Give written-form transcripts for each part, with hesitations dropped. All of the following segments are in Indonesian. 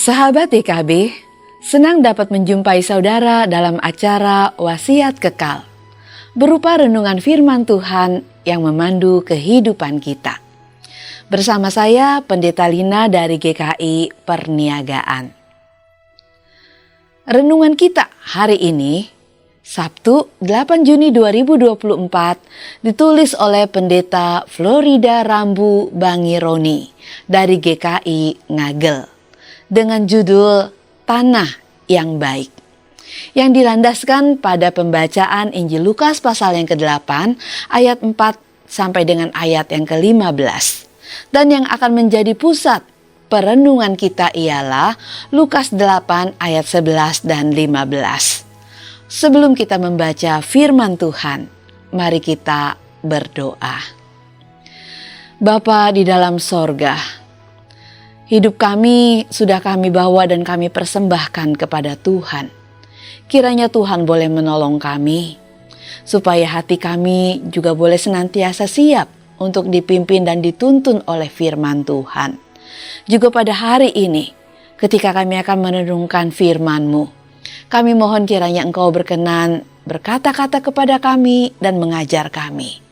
Sahabat DKB, senang dapat menjumpai saudara dalam acara Wasiat Kekal, berupa renungan firman Tuhan yang memandu kehidupan kita. Bersama saya, Pendeta Lina dari GKI Perniagaan. Renungan kita hari ini, Sabtu 8 Juni 2024, ditulis oleh Pendeta Florida Rambu Bangironi dari GKI Ngagel, dengan judul Tanah yang Baik, yang dilandaskan pada pembacaan Injil Lukas pasal yang ke-8 ayat 4 sampai dengan ayat yang ke-15. Dan yang akan menjadi pusat perenungan kita ialah Lukas 8 ayat 11 dan 15. Sebelum kita membaca firman Tuhan, mari kita berdoa. Bapa di dalam sorga, hidup kami sudah kami bawa dan kami persembahkan kepada Tuhan. Kiranya Tuhan boleh menolong kami, supaya hati kami juga boleh senantiasa siap untuk dipimpin dan dituntun oleh firman Tuhan. Juga pada hari ini, ketika kami akan merenungkan firman-Mu, kami mohon kiranya Engkau berkenan berkata-kata kepada kami dan mengajar kami,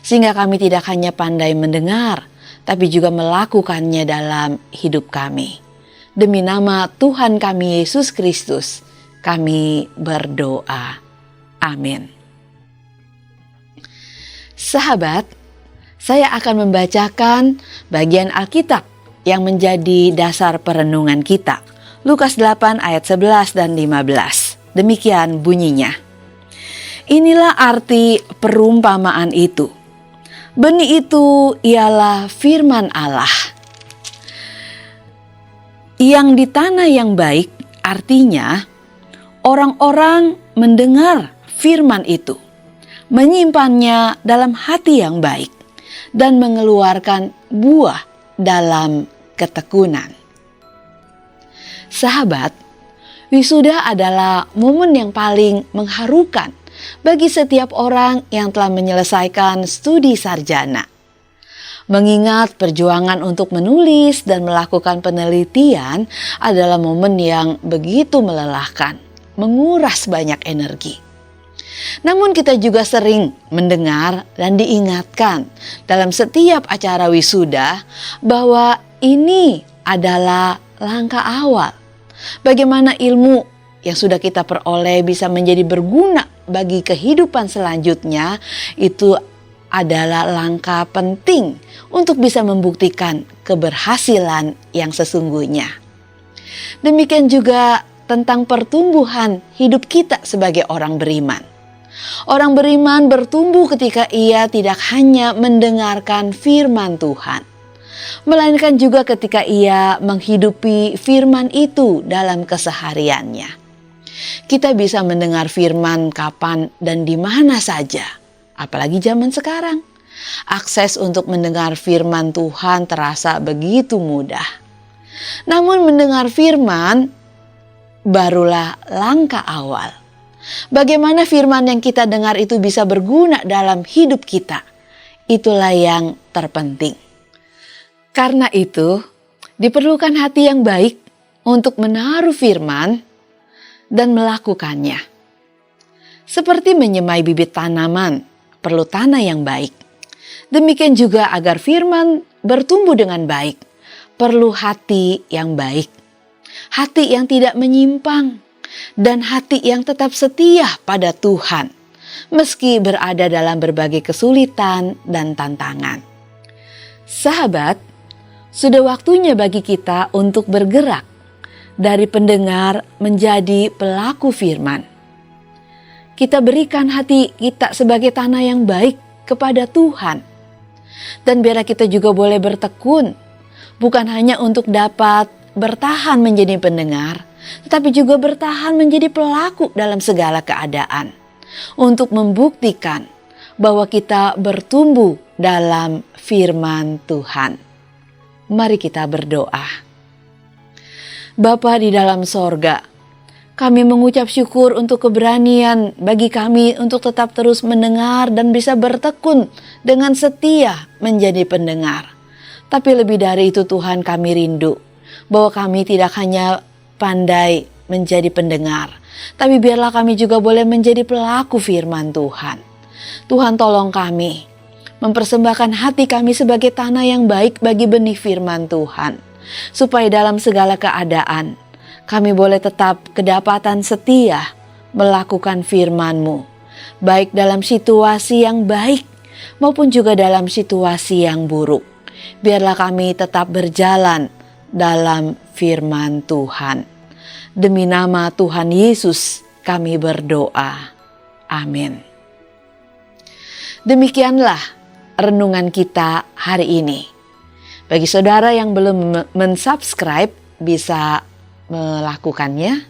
sehingga kami tidak hanya pandai mendengar, tapi juga melakukannya dalam hidup kami. Demi nama Tuhan kami Yesus Kristus, kami berdoa. Amin. Sahabat, saya akan membacakan bagian Alkitab yang menjadi dasar perenungan kita. Lukas 8 ayat 11 dan 15. Demikian bunyinya. Inilah arti perumpamaan itu. Benih itu ialah firman Allah. Yang di tanah yang baik artinya orang-orang mendengar firman itu, menyimpannya dalam hati yang baik, dan mengeluarkan buah dalam ketekunan. Sahabat, wisuda adalah momen yang paling mengharukan bagi setiap orang yang telah menyelesaikan studi sarjana. Mengingat perjuangan untuk menulis dan melakukan penelitian adalah momen yang begitu melelahkan, menguras banyak energi. Namun kita juga sering mendengar dan diingatkan dalam setiap acara wisuda bahwa ini adalah langkah awal. Bagaimana ilmu yang sudah kita peroleh bisa menjadi berguna bagi kehidupan selanjutnya, itu adalah langkah penting untuk bisa membuktikan keberhasilan yang sesungguhnya. Demikian juga tentang pertumbuhan hidup kita sebagai orang beriman. Orang beriman bertumbuh ketika ia tidak hanya mendengarkan firman Tuhan, melainkan juga ketika ia menghidupi firman itu dalam kesehariannya. Kita bisa mendengar firman kapan dan di mana saja, apalagi zaman sekarang. Akses untuk mendengar firman Tuhan terasa begitu mudah. Namun mendengar firman barulah langkah awal. Bagaimana firman yang kita dengar itu bisa berguna dalam hidup kita, itulah yang terpenting. Karena itu, diperlukan hati yang baik untuk menaruh firman dan melakukannya. Seperti menyemai bibit tanaman, perlu tanah yang baik. Demikian juga agar firman bertumbuh dengan baik, perlu hati yang baik. Hati yang tidak menyimpang, dan hati yang tetap setia pada Tuhan, meski berada dalam berbagai kesulitan dan tantangan. Sahabat, sudah waktunya bagi kita untuk bergerak dari pendengar menjadi pelaku firman. Kita berikan hati kita sebagai tanah yang baik kepada Tuhan. Dan biarlah kita juga boleh bertekun, bukan hanya untuk dapat bertahan menjadi pendengar, tetapi juga bertahan menjadi pelaku dalam segala keadaan, untuk membuktikan bahwa kita bertumbuh dalam firman Tuhan. Mari kita berdoa. Bapa di dalam sorga, kami mengucap syukur untuk keberanian bagi kami untuk tetap terus mendengar dan bisa bertekun dengan setia menjadi pendengar. Tapi lebih dari itu Tuhan, kami rindu bahwa kami tidak hanya pandai menjadi pendengar, tapi biarlah kami juga boleh menjadi pelaku firman Tuhan. Tuhan, tolong kami mempersembahkan hati kami sebagai tanah yang baik bagi benih firman Tuhan, supaya dalam segala keadaan kami boleh tetap kedapatan setia melakukan firman-Mu, baik dalam situasi yang baik maupun juga dalam situasi yang buruk. Biarlah kami tetap berjalan dalam firman Tuhan. Demi nama Tuhan Yesus kami berdoa. Amin. Demikianlah renungan kita hari ini. Bagi saudara yang belum mensubscribe, bisa melakukannya.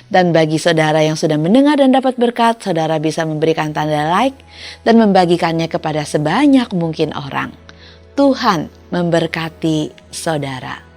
Dan bagi saudara yang sudah mendengar dan dapat berkat, saudara bisa memberikan tanda like dan membagikannya kepada sebanyak mungkin orang. Tuhan memberkati saudara.